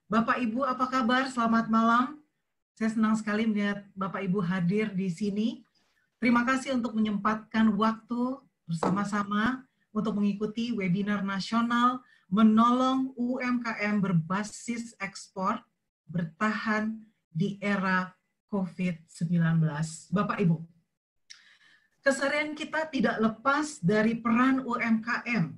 Bapak Ibu, apa kabar? Selamat malam. Saya senang sekali melihat Bapak Ibu hadir di sini. Terima kasih untuk menyempatkan waktu bersama-sama untuk mengikuti webinar nasional menolong UMKM berbasis ekspor bertahan di era COVID-19. Bapak Ibu, keseharian kita tidak lepas dari peran UMKM,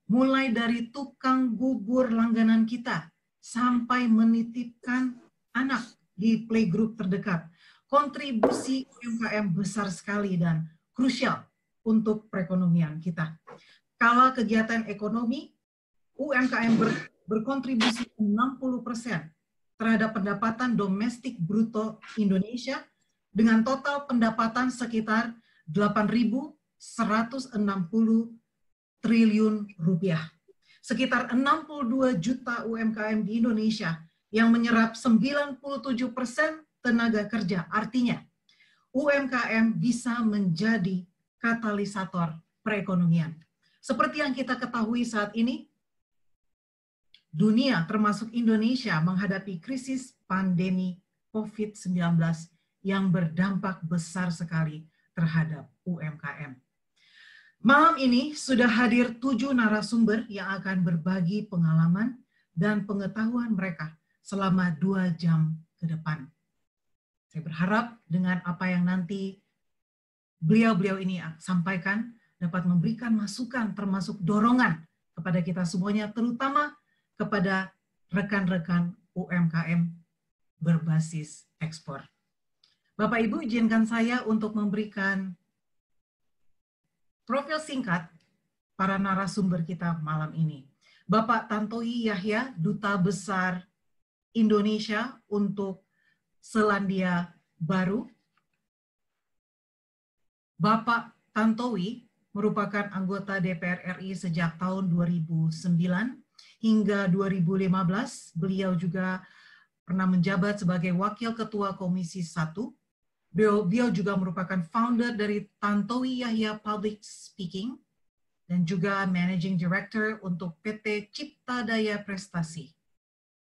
mulai dari tukang bubur langganan kita sampai menitipkan anak di playgroup terdekat. Kontribusi UMKM besar sekali dan krusial untuk perekonomian kita. Kala kegiatan ekonomi, UMKM berkontribusi 60% terhadap pendapatan domestik bruto Indonesia dengan total pendapatan sekitar 8.160 triliun rupiah. Sekitar 62 juta UMKM di Indonesia yang menyerap 97% tenaga kerja. Artinya, UMKM bisa menjadi katalisator perekonomian. Seperti yang kita ketahui saat ini, dunia termasuk Indonesia menghadapi krisis pandemi COVID-19 yang berdampak besar sekali terhadap UMKM. Malam ini sudah hadir 7 narasumber yang akan berbagi pengalaman dan pengetahuan mereka selama 2 jam ke depan. Saya berharap dengan apa yang nanti beliau-beliau ini sampaikan dapat memberikan masukan termasuk dorongan kepada kita semuanya, terutama kepada rekan-rekan UMKM berbasis ekspor. Bapak Ibu, izinkan saya untuk memberikan profil singkat para narasumber kita malam ini. Bapak Tantowi Yahya, Duta Besar Indonesia untuk Selandia Baru. Bapak Tantowi merupakan anggota DPR RI sejak tahun 2009 hingga 2015. Beliau juga pernah menjabat sebagai Wakil Ketua Komisi 1. Beliau juga merupakan founder dari Tantowi Yahya Public Speaking dan juga Managing Director untuk PT Cipta Daya Prestasi,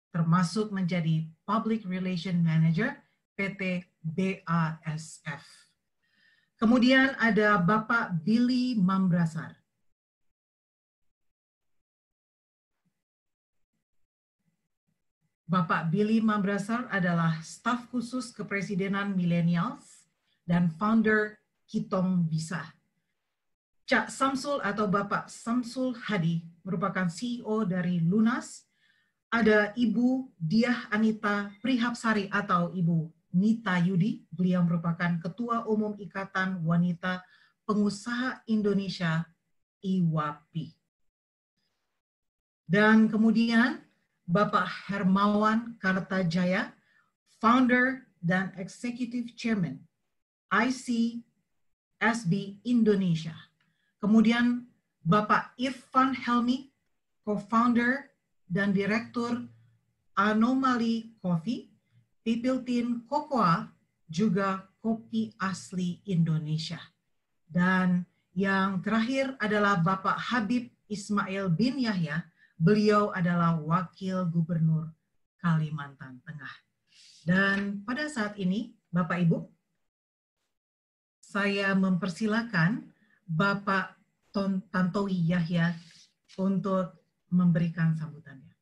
termasuk menjadi Public Relation Manager PT BASF. Kemudian ada Bapak Billy Mambrasar. Bapak Billy Mambrasar adalah staf khusus Kepresidenan Millennials dan founder Kitong Bisa. Cak Samsul atau Bapak Samsul Hadi merupakan CEO dari Lunas. Ada Ibu Diah Anita Prihapsari atau Ibu Nita Yudi. Beliau merupakan Ketua Umum Ikatan Wanita Pengusaha Indonesia IWAPI. Dan kemudian Bapak Hermawan Kartajaya, Founder dan Executive Chairman ICSB Indonesia. Kemudian Bapak Irfan Helmi, Co-Founder dan Direktur Anomaly Coffee, Pipiltin Cocoa, juga Kopi Asli Indonesia. Dan yang terakhir adalah Bapak Habib Ismail bin Yahya. Beliau adalah Wakil Gubernur Kalimantan Tengah. Dan pada saat ini, Bapak Ibu, saya mempersilakan Bapak Tantowi Yahya untuk memberikan sambutannya.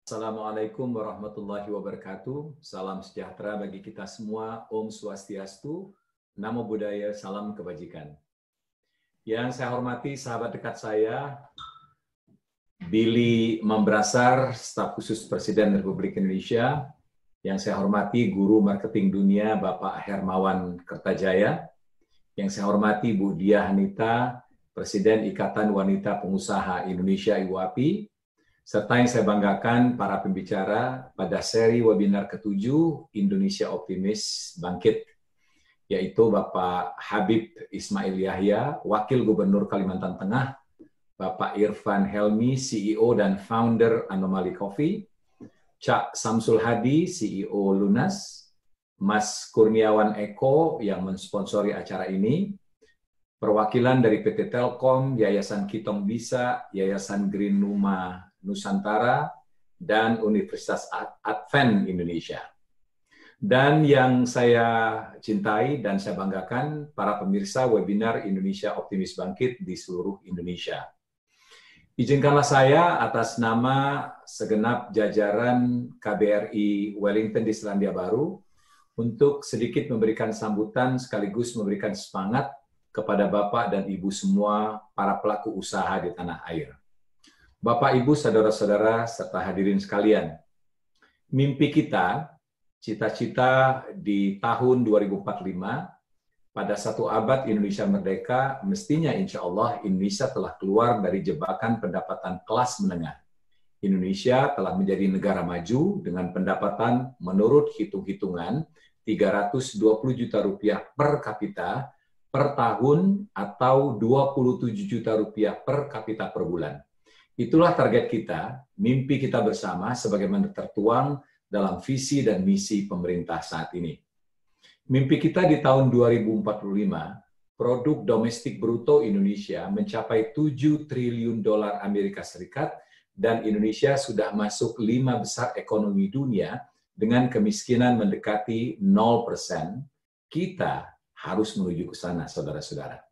Assalamualaikum warahmatullahi wabarakatuh. Salam sejahtera bagi kita semua. Om Swastiastu. Namo Buddhaya, salam kebajikan. Yang saya hormati sahabat dekat saya, Billy Mambrasar, staf khusus Presiden Republik Indonesia. Yang saya hormati Guru Marketing Dunia, Bapak Hermawan Kertajaya. Yang saya hormati Bu Diah Anita, Presiden Ikatan Wanita Pengusaha Indonesia IWAPI. Serta yang saya banggakan para pembicara pada seri webinar ke-7 Indonesia Optimis Bangkit, yaitu Bapak Habib Ismail Yahya, Wakil Gubernur Kalimantan Tengah, Bapak Irfan Helmi, CEO dan Founder Anomaly Coffee, Cak Samsul Hadi, CEO Lunas, Mas Kurniawan Eko yang mensponsori acara ini, perwakilan dari PT Telkom, Yayasan Kitong Bisa, Yayasan Green Numa Nusantara, dan Universitas Advent Indonesia. Dan yang saya cintai dan saya banggakan, para pemirsa webinar Indonesia Optimis Bangkit di seluruh Indonesia. Izinkanlah saya atas nama segenap jajaran KBRI Wellington di Selandia Baru untuk sedikit memberikan sambutan sekaligus memberikan semangat kepada Bapak dan Ibu semua para pelaku usaha di tanah air. Bapak, Ibu, saudara-saudara, serta hadirin sekalian, mimpi kita, cita-cita di tahun 2045, pada satu abad Indonesia merdeka, mestinya insya Allah Indonesia telah keluar dari jebakan pendapatan kelas menengah. Indonesia telah menjadi negara maju dengan pendapatan menurut hitung-hitungan 320 juta rupiah per kapita per tahun atau 27 juta rupiah per kapita per bulan. Itulah target kita, mimpi kita bersama sebagaimana tertuang dalam visi dan misi pemerintah saat ini. Mimpi kita di tahun 2045, produk domestik bruto Indonesia mencapai 7 triliun dolar Amerika Serikat dan Indonesia sudah masuk 5 besar ekonomi dunia dengan kemiskinan mendekati 0%. Kita harus menuju ke sana, saudara-saudara.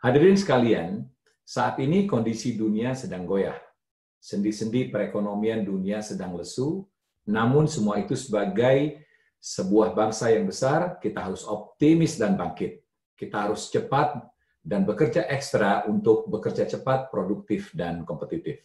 Hadirin sekalian, saat ini kondisi dunia sedang goyah. Sendi-sendi perekonomian dunia sedang lesu, namun semua itu sebagai sebuah bangsa yang besar, kita harus optimis dan bangkit. Kita harus cepat dan bekerja ekstra untuk bekerja cepat, produktif, dan kompetitif.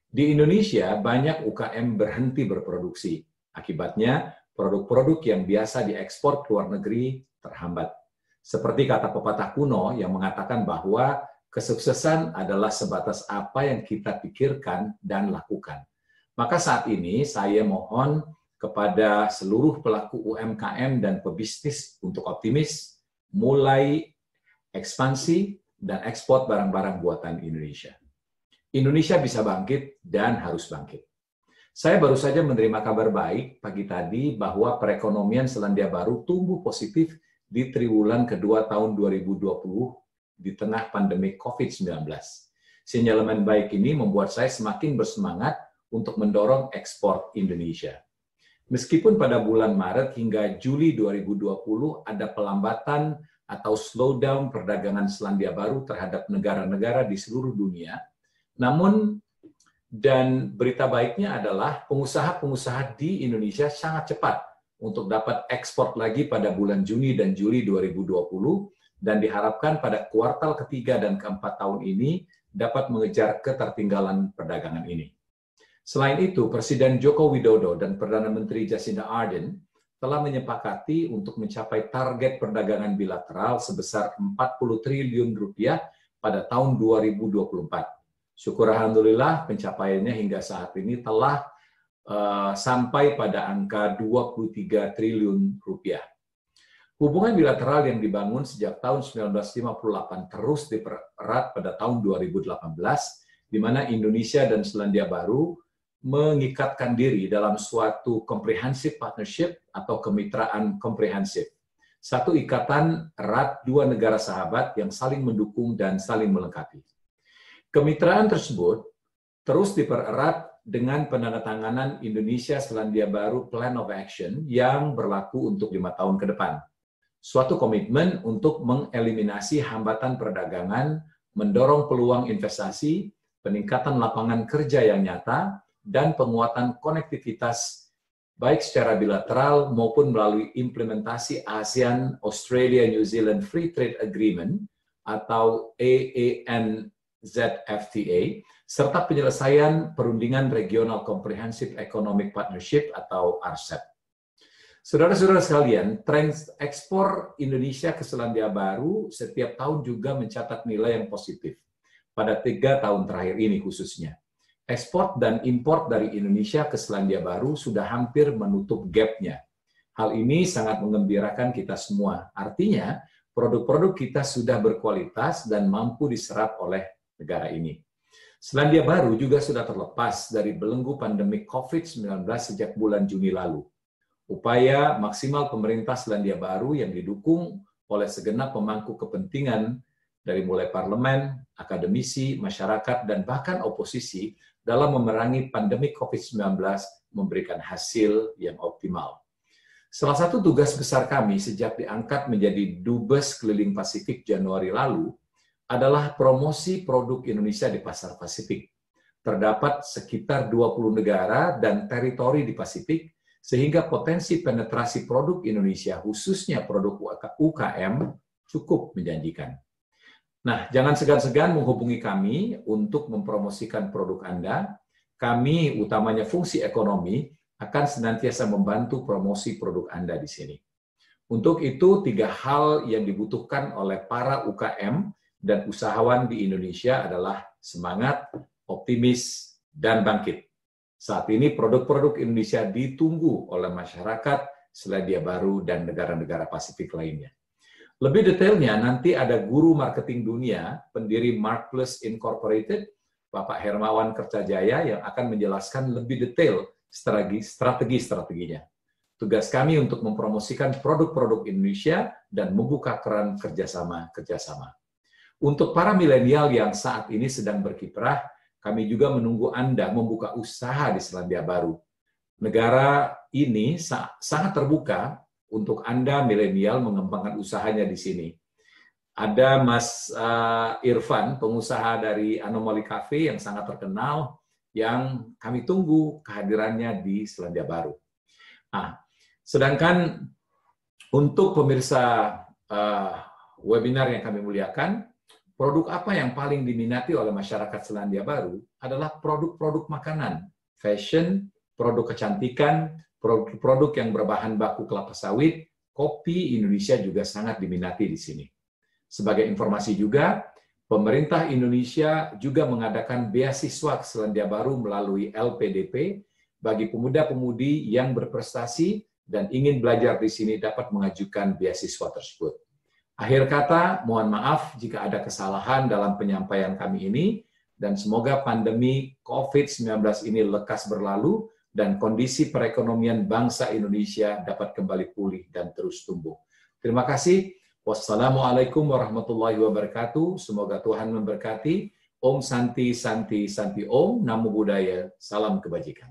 Di Indonesia, banyak UKM berhenti berproduksi. Akibatnya, produk-produk yang biasa diekspor ke luar negeri terhambat. Seperti kata pepatah kuno yang mengatakan bahwa kesuksesan adalah sebatas apa yang kita pikirkan dan lakukan. Maka saat ini saya mohon kepada seluruh pelaku UMKM dan pebisnis untuk optimis, mulai ekspansi dan ekspor barang-barang buatan Indonesia. Indonesia bisa bangkit dan harus bangkit. Saya baru saja menerima kabar baik pagi tadi bahwa perekonomian Selandia Baru tumbuh positif di triwulan kedua tahun 2020 di tengah pandemi COVID-19. Sinyalemen baik ini membuat saya semakin bersemangat untuk mendorong ekspor Indonesia. Meskipun pada bulan Maret hingga Juli 2020 ada pelambatan atau slowdown perdagangan Selandia Baru terhadap negara-negara di seluruh dunia, namun dan berita baiknya adalah pengusaha-pengusaha di Indonesia sangat cepat untuk dapat ekspor lagi pada bulan Juni dan Juli 2020 dan diharapkan pada kuartal ketiga dan keempat tahun ini dapat mengejar ketertinggalan perdagangan ini. Selain itu, Presiden Joko Widodo dan Perdana Menteri Jacinda Ardern telah menyepakati untuk mencapai target perdagangan bilateral sebesar 40 triliun rupiah pada tahun 2024. Syukur alhamdulillah pencapaiannya hingga saat ini telah sampai pada angka 23 triliun rupiah. Hubungan bilateral yang dibangun sejak tahun 1958 terus dipererat pada tahun 2018, di mana Indonesia dan Selandia Baru mengikatkan diri dalam suatu comprehensive partnership atau kemitraan komprehensif. Satu ikatan erat dua negara sahabat yang saling mendukung dan saling melengkapi. Kemitraan tersebut terus dipererat dengan penandatanganan Indonesia Selandia Baru Plan of Action yang berlaku untuk 5 tahun ke depan. Suatu komitmen untuk mengeliminasi hambatan perdagangan, mendorong peluang investasi, peningkatan lapangan kerja yang nyata, dan penguatan konektivitas baik secara bilateral maupun melalui implementasi ASEAN-Australia-New Zealand Free Trade Agreement atau AANZFTA, serta penyelesaian perundingan Regional Comprehensive Economic Partnership atau RCEP. Saudara-saudara sekalian, tren ekspor Indonesia ke Selandia Baru setiap tahun juga mencatat nilai yang positif. Pada 3 tahun terakhir ini khususnya. Ekspor dan impor dari Indonesia ke Selandia Baru sudah hampir menutup gap-nya. Hal ini sangat menggembirakan kita semua. Artinya, produk-produk kita sudah berkualitas dan mampu diserap oleh negara ini. Selandia Baru juga sudah terlepas dari belenggu pandemi COVID-19 sejak bulan Juni lalu. Upaya maksimal pemerintah Selandia Baru yang didukung oleh segenap pemangku kepentingan dari mulai parlemen, akademisi, masyarakat, dan bahkan oposisi dalam memerangi pandemi COVID-19 memberikan hasil yang optimal. Salah satu tugas besar kami sejak diangkat menjadi Dubes Keliling Pasifik Januari lalu adalah promosi produk Indonesia di pasar Pasifik. Terdapat sekitar 20 negara dan teritori di Pasifik, sehingga potensi penetrasi produk Indonesia, khususnya produk UKM, cukup menjanjikan. Nah, jangan segan-segan menghubungi kami untuk mempromosikan produk Anda. Kami, utamanya fungsi ekonomi, akan senantiasa membantu promosi produk Anda di sini. Untuk itu, 3 hal yang dibutuhkan oleh para UKM dan usahawan di Indonesia adalah semangat, optimis, dan bangkit. Saat ini produk-produk Indonesia ditunggu oleh masyarakat, Selandia Baru, dan negara-negara Pasifik lainnya. Lebih detailnya, nanti ada guru marketing dunia, pendiri Markplus Incorporated, Bapak Hermawan Kertajaya, yang akan menjelaskan lebih detail strategi-strateginya. Tugas kami untuk mempromosikan produk-produk Indonesia dan membuka keran kerjasama. Untuk para milenial yang saat ini sedang berkiprah, kami juga menunggu Anda membuka usaha di Selandia Baru. Negara ini sangat terbuka untuk Anda milenial mengembangkan usahanya di sini. Ada Mas Irfan, pengusaha dari Anomali Cafe yang sangat terkenal, yang kami tunggu kehadirannya di Selandia Baru. Nah, sedangkan untuk pemirsa webinar yang kami muliakan, produk apa yang paling diminati oleh masyarakat Selandia Baru adalah produk-produk makanan, fashion, produk kecantikan, produk-produk yang berbahan baku kelapa sawit, kopi Indonesia juga sangat diminati di sini. Sebagai informasi juga, pemerintah Indonesia juga mengadakan beasiswa ke Selandia Baru melalui LPDP bagi pemuda-pemudi yang berprestasi dan ingin belajar di sini dapat mengajukan beasiswa tersebut. Akhir kata, mohon maaf jika ada kesalahan dalam penyampaian kami ini, dan semoga pandemi COVID-19 ini lekas berlalu, dan kondisi perekonomian bangsa Indonesia dapat kembali pulih dan terus tumbuh. Terima kasih. Wassalamualaikum warahmatullahi wabarakatuh. Semoga Tuhan memberkati. Om Santi, Santi, Santi Om. Namo Buddhaya. Salam kebajikan.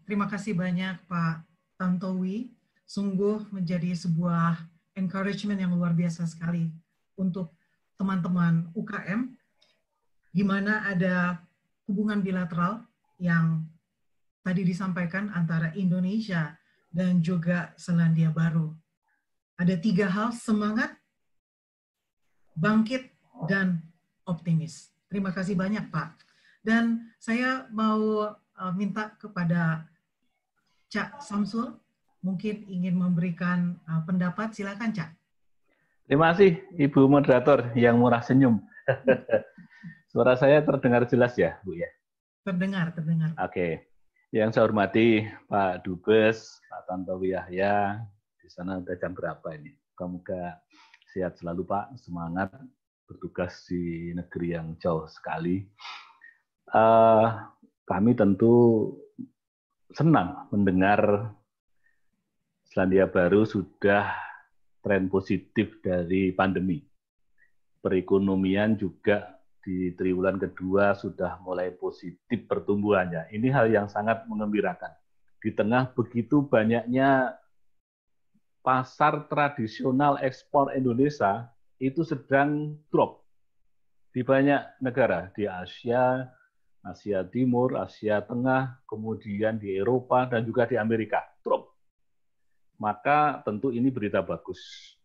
Terima kasih banyak Pak Tantowi. Sungguh menjadi sebuah encouragement yang luar biasa sekali untuk teman-teman UKM, di mana ada hubungan bilateral yang tadi disampaikan antara Indonesia dan juga Selandia Baru. Ada 3 hal: semangat, bangkit, dan optimis. Terima kasih banyak Pak. Dan saya mau minta kepada Cak Samsul, mungkin ingin memberikan pendapat, silakan Cak. Terima kasih Ibu Moderator yang murah senyum. Suara saya terdengar jelas ya, Bu ya? Terdengar. Oke. Yang saya hormati Pak Dubes, Pak Tantowi Yahya, di sana udah jam berapa ini? Semoga sehat selalu Pak, semangat bertugas di negeri yang jauh sekali. Kami tentu senang mendengar Selandia Baru sudah tren positif dari pandemi. Perekonomian juga di triwulan kedua sudah mulai positif pertumbuhannya. Ini hal yang sangat mengembirakan. Di tengah begitu banyaknya pasar tradisional ekspor Indonesia itu sedang drop di banyak negara, di Asia, Asia Timur, Asia Tengah, kemudian di Eropa, dan juga di Amerika, drop. Maka tentu ini berita bagus,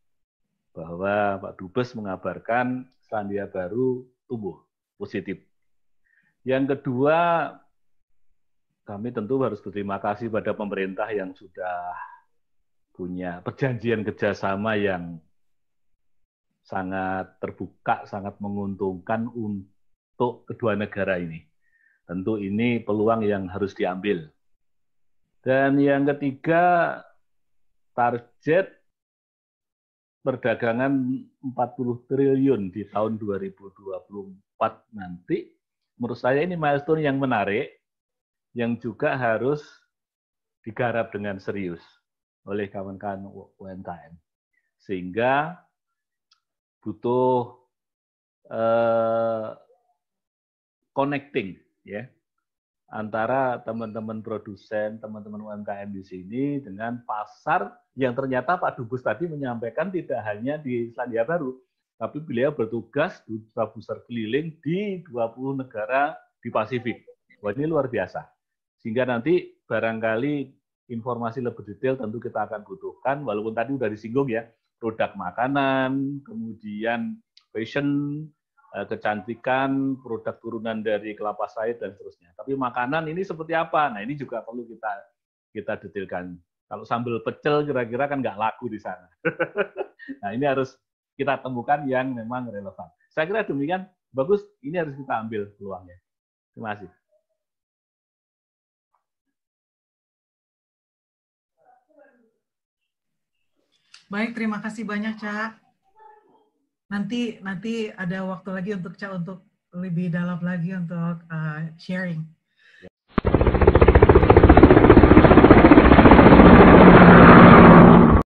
bahwa Pak Dubes mengabarkan Selandia Baru tumbuh positif. Yang kedua, kami tentu harus berterima kasih pada pemerintah yang sudah punya perjanjian kerjasama yang sangat terbuka, sangat menguntungkan untuk kedua negara ini. Tentu ini peluang yang harus diambil. Dan yang ketiga, target perdagangan 40 triliun di tahun 2024 nanti, menurut saya ini milestone yang menarik, yang juga harus digarap dengan serius oleh kawan-kawan UMKM. Sehingga butuh connecting ya antara teman-teman produsen, teman-teman UMKM di sini dengan pasar yang ternyata Pak Dubes tadi menyampaikan tidak hanya di Selandia Baru, tapi beliau bertugas duta besar keliling di 20 negara di Pasifik. Wah, ini luar biasa. Sehingga nanti barangkali informasi lebih detail tentu kita akan butuhkan, walaupun tadi sudah disinggung ya, produk makanan, kemudian fashion, kecantikan, produk turunan dari kelapa sawit dan seterusnya. Tapi makanan ini seperti apa? Nah, ini juga perlu kita detailkan. Kalau sambal pecel kira-kira kan nggak laku di sana. Nah, ini harus kita temukan yang memang relevan. Saya kira demikian, bagus. Ini harus kita ambil peluangnya. Terima kasih. Baik, terima kasih banyak, Cak. Nanti ada waktu lagi untuk Cak untuk lebih dalam lagi untuk sharing.